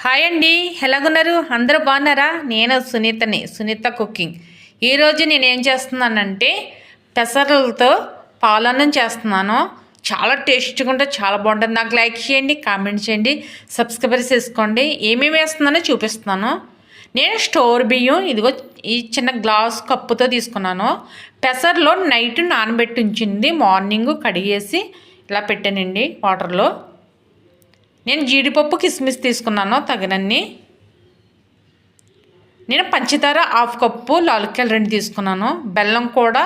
Hi అండి, ఎలాగున్నారు? అందరూ బాగున్నారా? నేను సునీత కుకింగ్. ఈరోజు నేను ఏం చేస్తున్నానంటే పెసరలతో పాలన్నం చేస్తున్నాను. చాలా టేస్ట్గా ఉంటుంది, చాలా బాగుంటుంది. నాకు లైక్ చేయండి, కామెంట్ చేయండి, సబ్స్క్రైబర్ చేసుకోండి. ఏమేమి వేస్తున్నానో చూపిస్తున్నాను. నేను స్టోర్ బియ్యం ఇదిగో ఈ చిన్న గ్లాస్ కప్పుతో తీసుకున్నాను. పెసర్లో నైట్ నానబెట్టి ఉంచింది, మార్నింగ్ కడిగేసి ఇలా పెట్టానండి వాటర్లో. నేను జీడిపప్పు కిస్మిస్ తీసుకున్నాను తగినన్ని. నేను పంచదార హాఫ్ కప్పు, లాలుక్కాయలు 2 తీసుకున్నాను. బెల్లం కూడా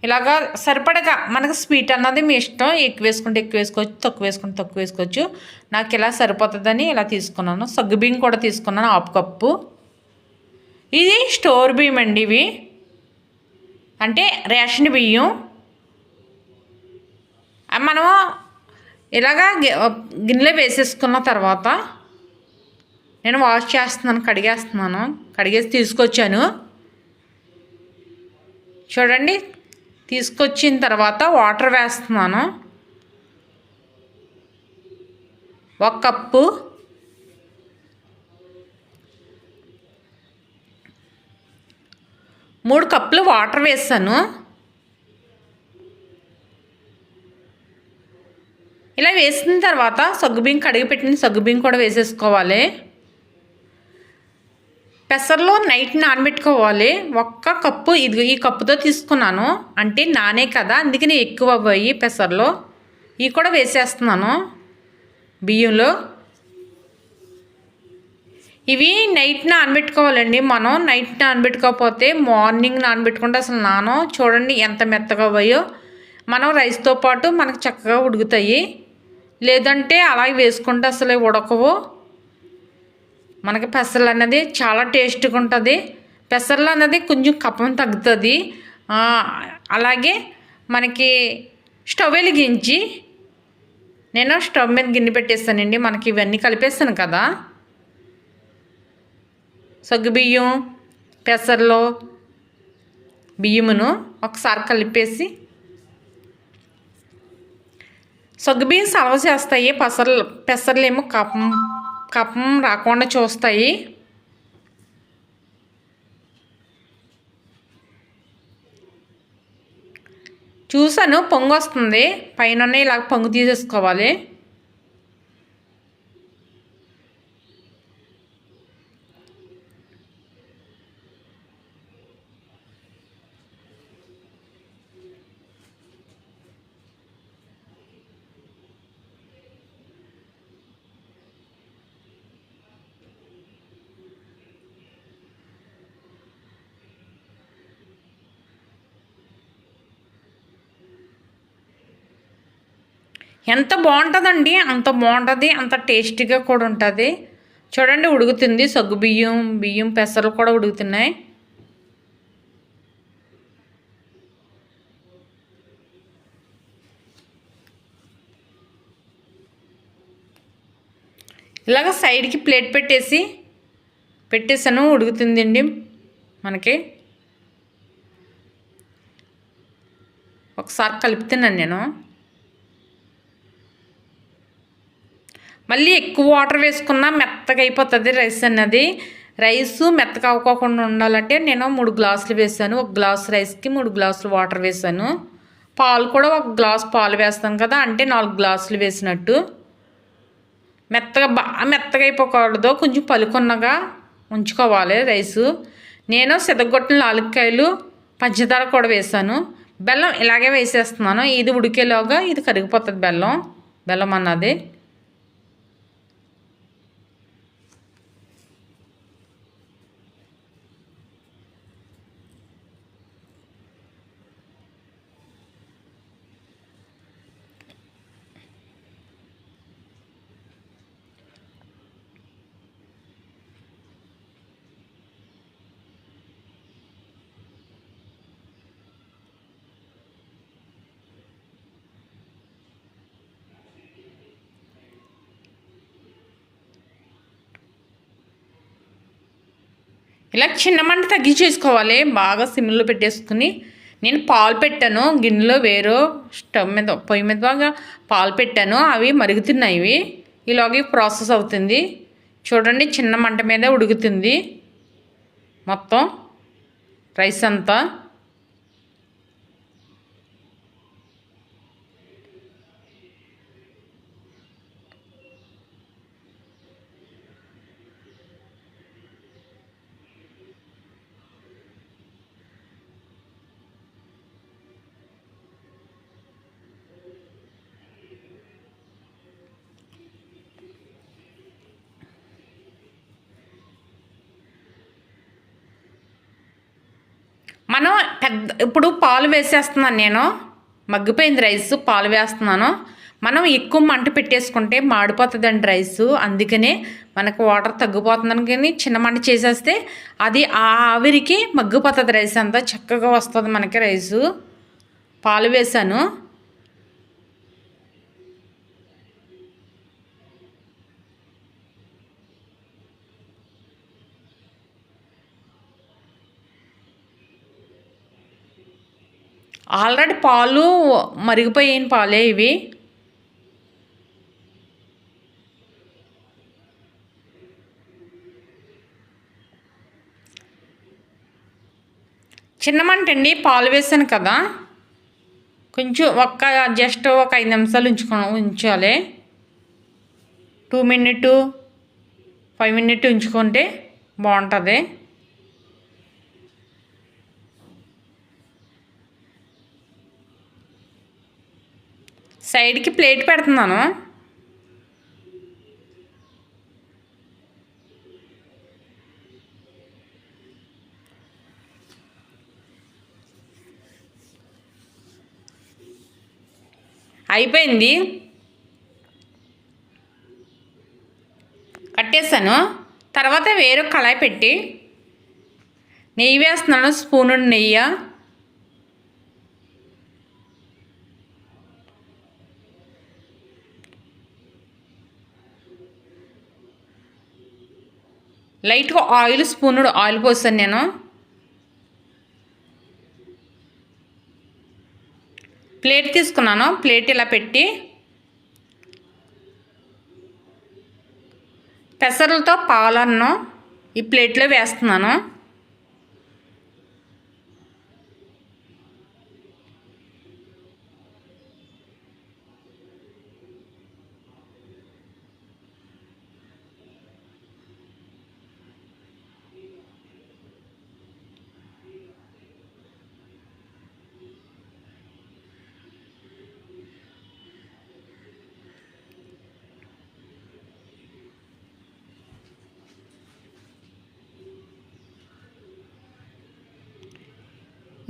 ఇలాగా సరిపడగా, మనకు స్వీట్ అన్నది మీ ఇష్టం, ఎక్కువ వేసుకుంటే ఎక్కువ వేసుకోవచ్చు, తక్కువ వేసుకుంటే తక్కువ వేసుకోవచ్చు. నాకు ఇలా సరిపోతుందని ఇలా తీసుకున్నాను. సగ్గుబియ్యం కూడా తీసుకున్నాను హాఫ్ కప్పు. ఇది స్టోర్ బియ్యం అండి, ఇవి అంటే రేషన్ బియ్యం. మనం ఇలాగా గిన్నెలో వేసేసుకున్న తర్వాత నేను వాష్ చేస్తున్నాను, కడిగేసి తీసుకొచ్చాను. చూడండి, తీసుకొచ్చిన తర్వాత వాటర్ వేస్తున్నాను. 1 కప్పు. మూడు కప్పులు వాటర్ వేసాను. ఇలా వేసిన తర్వాత సగ్గుబియ్యం, కడిగి పెట్టిన సగ్గుబియ్యం కూడా వేసేసుకోవాలి. పెసర్లో నైట్ నానబెట్టుకోవాలి. 1 కప్పు ఇది ఈ కప్పుతో తీసుకున్నాను, అంటే నానే కదా, అందుకని ఎక్కువ అవ్వాయి పెసర్లో. ఇవి కూడా వేసేస్తున్నాను బియ్యంలో. ఇవి నైట్ నానబెట్టుకోవాలండి. మనం నైట్ నానబెట్టుకోకపోతే మార్నింగ్ నానబెట్టుకుంటే అసలు చూడండి ఎంత మెత్తగా అవ్వాయో. మనం రైస్తో పాటు మనకు చక్కగా ఉడుకుతాయి. లేదంటే అలాగే వేసుకుంటే అసలు ఉడకవు. మనకి పెసర్లు అనేది చాలా టేస్ట్గా ఉంటుంది. పెసర్లు అనేది కొంచెం కఫం తగ్గుతుంది. అలాగే మనకి స్టవ్ వెలిగించి నేను స్టవ్ మీద గిన్నె పెట్టేస్తానండి. మనకి ఇవన్నీ కలిపేస్తాను కదా, సగ్గుబియ్యం, పెసర్లు, బియ్యమును ఒకసారి కలిపేసి, సగ్గుబియ్యం సర్వ చేస్తాయి, పెసర్లు ఏమో కఫం రాకుండా చూస్తాయి. చూసాను, పొంగు వస్తుంది. పైన ఇలా పొంగు తీసేసుకోవాలి. ఎంత బాగుంటుందండి, అంత బాగుంటుంది, అంత టేస్టీగా కూడా ఉంటుంది. చూడండి, ఉడుకుతుంది. బియ్యం పెసర్లు కూడా ఉడుకుతున్నాయి. ఇలాగ సైడ్కి ప్లేట్ పెట్టేసాను, ఉడుకుతుందండి మనకి. ఒకసారి కలుపుతున్నాను నేను. మళ్ళీ ఎక్కువ వాటర్ వేసుకున్నా మెత్తగా అయిపోతుంది రైస్ అన్నది. రైసు మెత్తగా అవ్వకుండా ఉండాలంటే నేను 3 గ్లాసులు వేసాను. 1 గ్లాస్ రైస్కి 3 గ్లాసులు వాటర్ వేసాను. పాలు కూడా 1 గ్లాస్ పాలు వేస్తాను కదా, అంటే 4 గ్లాసులు వేసినట్టు. మెత్తగా అయిపోకూడదు, కొంచెం పలుకున్నగా ఉంచుకోవాలి రైసు. నేను సిద్ధగొట్టిన లాలుక్కాయలు, పంచదార కూడా వేసాను. బెల్లం ఇలాగే వేసేస్తున్నాను. ఇది ఉడికేలోగా ఇది కరిగిపోతుంది బెల్లం అన్నది. ఇలా చిన్న మంట తగ్గించేసుకోవాలి. బాగా సిమ్లో పెట్టేసుకుని నేను పాలు పెట్టాను గిన్నెలో, వేరే స్టవ్ మీద పొయ్యి మీద బాగా పాలు పెట్టాను. అవి మరుగుతున్నాయి. ఇలాగే ప్రాసెస్ అవుతుంది. చూడండి చిన్న మంట మీద ఉడుకుతుంది మొత్తం రైస్ అంతా. మనం ఇప్పుడు పాలు వేసేస్తున్నాను నేను. మగ్గిపోయింది రైస్, పాలు వేస్తున్నాను. మనం ఎక్కువ మంట పెట్టేసుకుంటే మాడిపోతుందండి రైసు. అందుకనే మనకు వాటర్ తగ్గిపోతుందని కానీ చిన్న మంట చేసేస్తే అది ఆ ఆవిరికి మగ్గిపోతుంది రైస్ అంతా, చక్కగా వస్తుంది మనకి రైసు. పాలు వేసాను. ఆల్రెడీ పాలు మరిగిపోయిన పాలే ఇవి. చిన్న మంట అండి, పాలు వేసాను కదా, కొంచెం జస్ట్ ఒక 5 నిమిషాలు ఉంచాలి. 2 మినిట్ 5 మినిట్ ఉంచుకుంటే బాగుంటుంది. సైడ్కి ప్లేట్ పెడుతున్నాను. అయిపోయింది, కట్టేసాను. తర్వాత వేరే కళాయి పెట్టి నెయ్యి వేస్తున్నాను, స్పూను నెయ్యి. లైట్గా ఆయిల్, స్పూనుడు ఆయిల్ పోసాను నేను. ప్లేట్ తీసుకున్నాను. ప్లేట్ ఇలా పెట్టి పెసరలతో పాలన్నం ఈ ప్లేట్లో వేస్తున్నాను.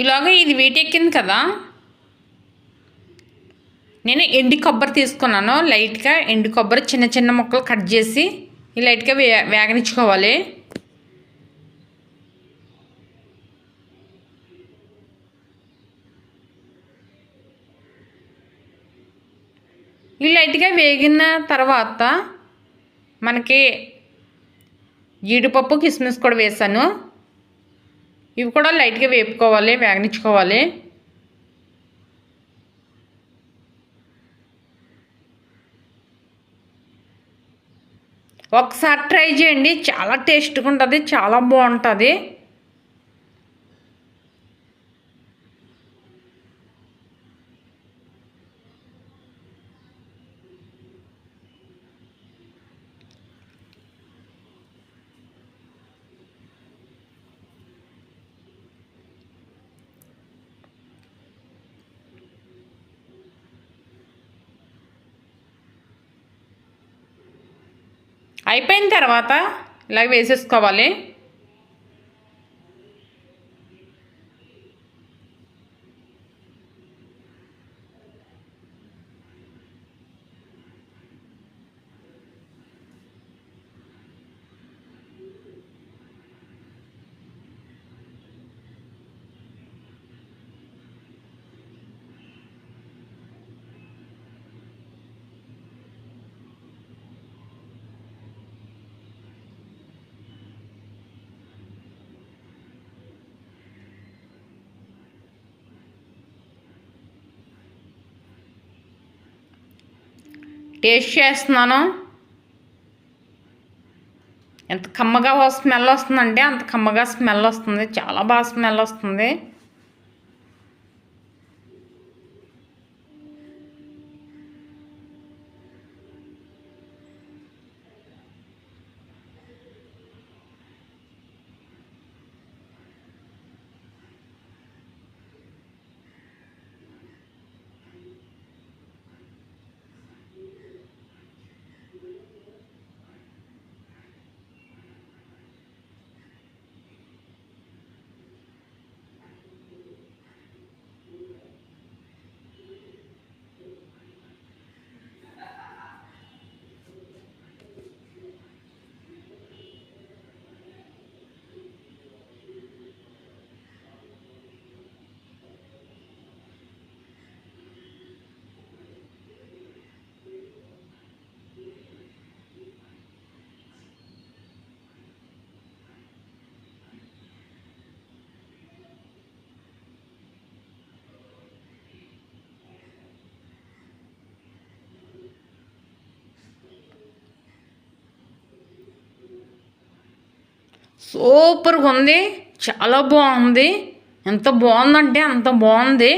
ఇలాగ ఇది వీటెక్కింది కదా, నేను ఎండు కొబ్బరి తీసుకున్నాను. లైట్గా ఎండు కొబ్బరి చిన్న చిన్న ముక్కలు కట్ చేసి లైట్గా వేగనిచ్చుకోవాలి. ఈ లైట్గా వేగిన తర్వాత మనకి జీడిపప్పు, కిస్మిస్ కూడా వేసాను. ఇవి కూడా లైట్గా వేపుకోవాలి, వేగనిచ్చుకోవాలి. ఒకసారి ట్రై చేయండి, చాలా టేస్ట్గా ఉంటుంది, చాలా బాగుంటుంది. అయిపోయిన తర్వాత ఇలాగ వేసేసుకోవాలి. టేస్ట్ చేస్తున్నాను. ఎంత కమ్మగా స్మెల్ వస్తుందంటే అంత కమ్మగా స్మెల్ వస్తుంది, చాలా బాగా స్మెల్ వస్తుంది. సూపర్గా ఉంది, చాలా బాగుంది. ఎంత బాగుందంటే అంత బాగుంది.